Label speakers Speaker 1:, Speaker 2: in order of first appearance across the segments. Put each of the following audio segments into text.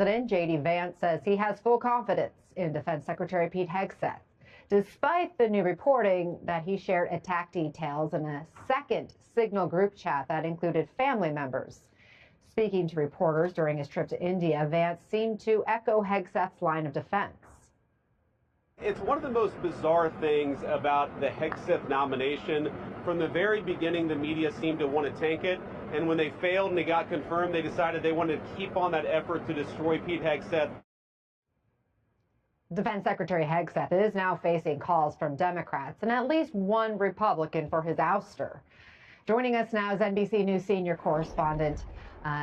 Speaker 1: President J.D. Vance says he has full confidence in Defense Secretary Pete Hegseth, despite the new reporting that he shared attack details in a second Signal group chat that included family members. Speaking to reporters during his trip to India, Vance seemed to echo Hegseth's line of defense.
Speaker 2: It's one of the most bizarre things about the Hegseth nomination. From the very beginning, the media seemed to want to tank it, and when they failed and they got confirmed, they decided they wanted to keep on that effort to destroy Pete Hegseth.
Speaker 1: Defense Secretary Hegseth is now facing calls from Democrats and at least one Republican for his ouster. Joining us now is NBC News senior correspondent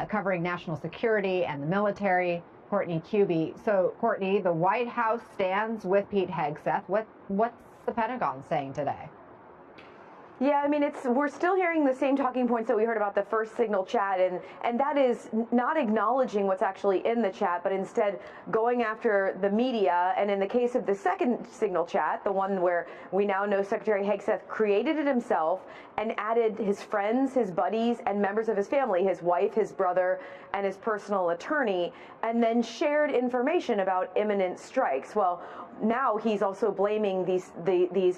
Speaker 1: covering national security and the military, Courtney Kube. So, Courtney, the White House stands with Pete Hegseth. What's the Pentagon saying today?
Speaker 3: Yeah, I mean, we're still hearing the same talking points that we heard about the first Signal chat, and that is not acknowledging what's actually in the chat, but instead going after the media. And in the case of the second Signal chat, the one where we now know Secretary Hegseth created it himself and added his friends, his buddies, and members of his family, his wife, his brother, and his personal attorney, and then shared information about imminent strikes. Well, now he's also blaming these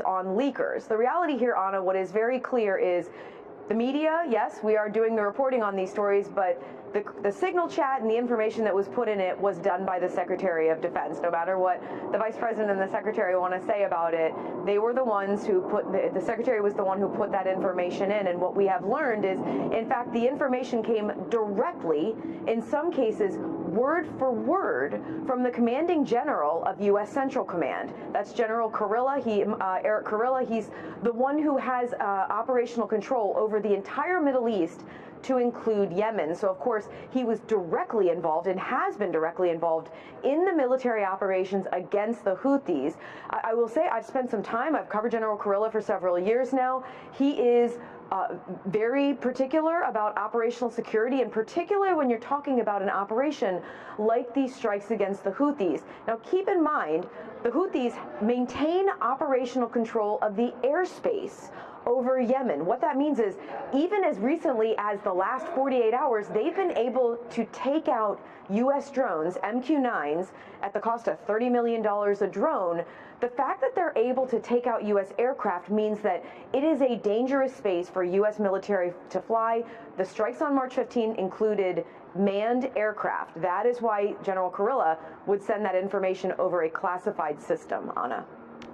Speaker 3: on leakers. The reality here, Ana, what is very clear is the media, yes, we are doing the reporting on these stories, but the Signal chat and the information that was put in it was done by the Secretary of Defense. No matter what the Vice President and the Secretary want to say about it, they were the ones who the Secretary was the one who put that information in. And what we have learned is, in fact, the information came directly, in some cases, word for word, from the commanding general of U.S. Central Command. That's General Kurilla, Eric Kurilla. He's the one who has operational control over the entire Middle East, to include Yemen. So, of course, he was directly involved and has been directly involved in the military operations against the Houthis. I will say I've spent some time, I've covered General Kurilla for several years now. He is very particular about operational security, and particularly when you're talking about an operation like these strikes against the Houthis. Now, keep in mind, the Houthis maintain operational control of the airspace over Yemen. What that means is, even as recently as the last 48 hours, they've been able to take out U.S. drones, MQ-9s, at the cost of $30 million a drone. The fact that they're able to take out U.S. aircraft means that it is a dangerous space for U.S. military to fly. The strikes on March 15 included manned aircraft. That is why General Kurilla would send that information over a classified system, Ana.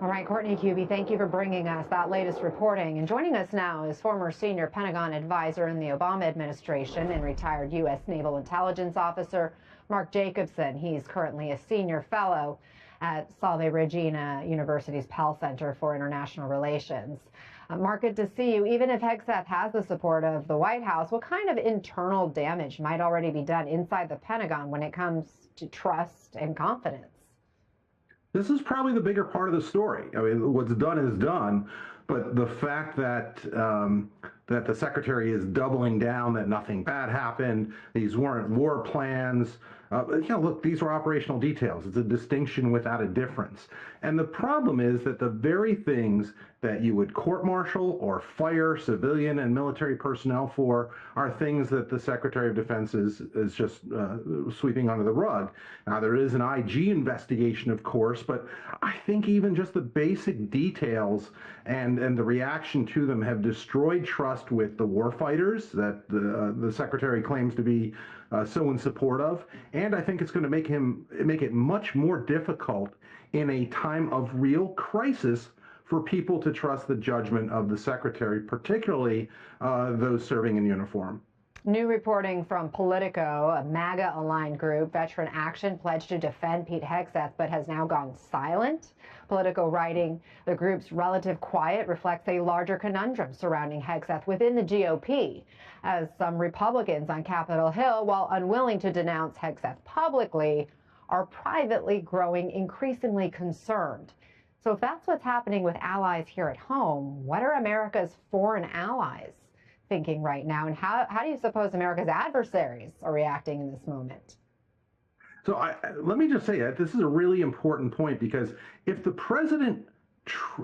Speaker 1: All right, Courtney Kube, thank you for bringing us that latest reporting. And joining us now is former senior Pentagon advisor in the Obama administration and retired U.S. Naval Intelligence Officer Mark Jacobson. He's currently a senior fellow at Salve, Regina University's Pell Center for International Relations. Mark, good to see you. Even if Hegseth has the support of the White House, what kind of internal damage might already be done inside the Pentagon when it comes to trust and confidence?
Speaker 4: This is probably the bigger part of the story. I mean, what's done is done, but the fact that that the secretary is doubling down that nothing bad happened, these weren't war plans. Look, these were operational details. It's a distinction without a difference. And the problem is that the very things that you would court-martial or fire civilian and military personnel for are things that the Secretary of Defense is just sweeping under the rug. Now, there is an IG investigation, of course, but I think even just the basic details and the reaction to them have destroyed trust with the warfighters that the Secretary claims to be so in support of. And I think it's going to make it much more difficult in a time of real crisis for people to trust the judgment of the Secretary, particularly those serving in uniform.
Speaker 1: New reporting from Politico, a MAGA-aligned group. Veteran Action pledged to defend Pete Hegseth, but has now gone silent. Politico writing, the group's relative quiet reflects a larger conundrum surrounding Hegseth within the GOP, as some Republicans on Capitol Hill, while unwilling to denounce Hegseth publicly, are privately growing increasingly concerned. So if that's what's happening with allies here at home, what are America's foreign allies thinking right now? And how do you suppose America's adversaries are reacting in this moment?
Speaker 4: So let me just say that this is a really important point, because if the president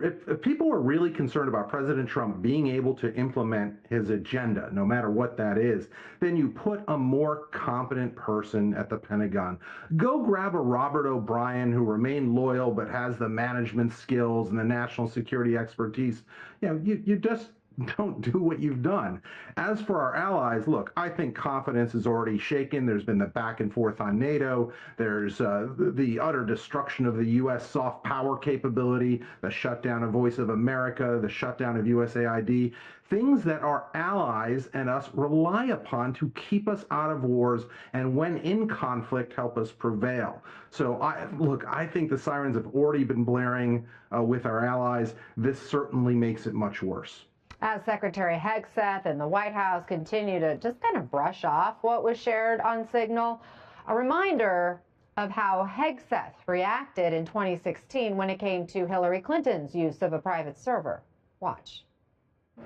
Speaker 4: if people are really concerned about President Trump being able to implement his agenda, no matter what that is, then you put a more competent person at the Pentagon. Go grab a Robert O'Brien who remained loyal but has the management skills and the national security expertise. You just don't do what you've done. As for our allies, look, I think confidence is already shaken. There's been the back and forth on NATO. There's the utter destruction of the U.S. soft power capability, the shutdown of Voice of America, the shutdown of USAID, things that our allies and us rely upon to keep us out of wars and when in conflict, help us prevail. So I think the sirens have already been blaring with our allies. This certainly makes it much worse.
Speaker 1: As Secretary Hegseth and the White House continue to just kind of brush off what was shared on Signal, a reminder of how Hegseth reacted in 2016 when it came to Hillary Clinton's use of a private server. Watch.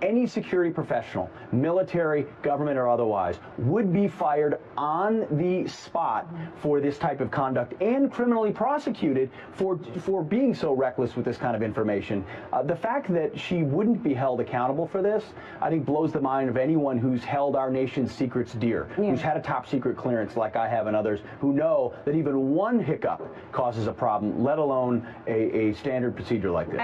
Speaker 5: Any security professional, military, government, or otherwise, would be fired on the spot for this type of conduct and criminally prosecuted for being so reckless with this kind of information. The fact that she wouldn't be held accountable for this, I think, blows the mind of anyone who's held our nation's secrets dear, who's had a top secret clearance like I have and others, who know that even one hiccup causes a problem, let alone a standard procedure like this.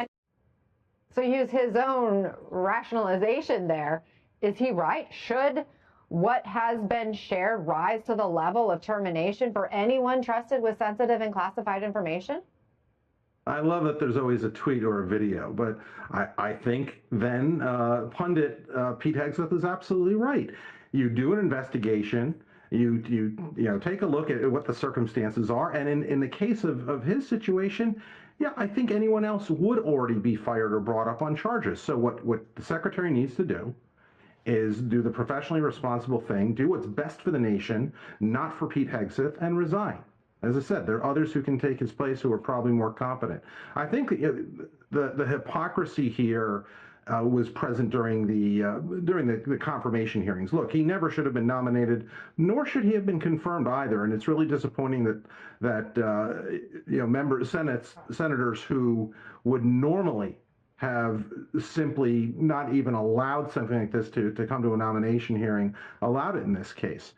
Speaker 1: So use his own rationalization there. Is he right? Should what has been shared rise to the level of termination for anyone trusted with sensitive and classified information?
Speaker 4: I love that there's always a tweet or a video, but I think then pundit Pete Hegseth is absolutely right. You do an investigation. You take a look at what the circumstances are, and in the case of his situation, yeah, I think anyone else would already be fired or brought up on charges. So what the secretary needs to do is do the professionally responsible thing, do what's best for the nation, not for Pete Hegseth, and resign. As I said, there are others who can take his place who are probably more competent. I think the hypocrisy here was present during the confirmation hearings. Look, he never should have been nominated, nor should he have been confirmed either. And it's really disappointing that senators who would normally have simply not even allowed something like this to come to a nomination hearing, allowed it in this case.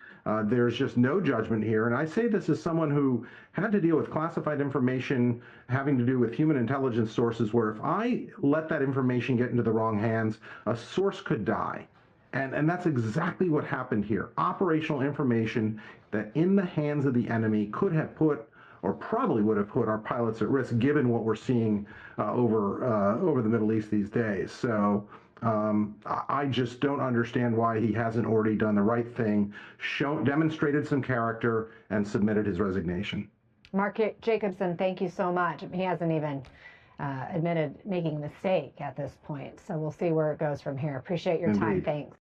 Speaker 4: There's just no judgment here. And I say this as someone who had to deal with classified information having to do with human intelligence sources, where if I let that information get into the wrong hands, a source could die. And that's exactly what happened here. Operational information that in the hands of the enemy could have put, or probably would have put, our pilots at risk, given what we're seeing over the Middle East these days. So I just don't understand why he hasn't already done the right thing, demonstrated some character, and submitted his resignation.
Speaker 1: Mark Jacobson, thank you so much. He hasn't even admitted making a mistake at this point, so we'll see where it goes from here. Appreciate your time. Thanks.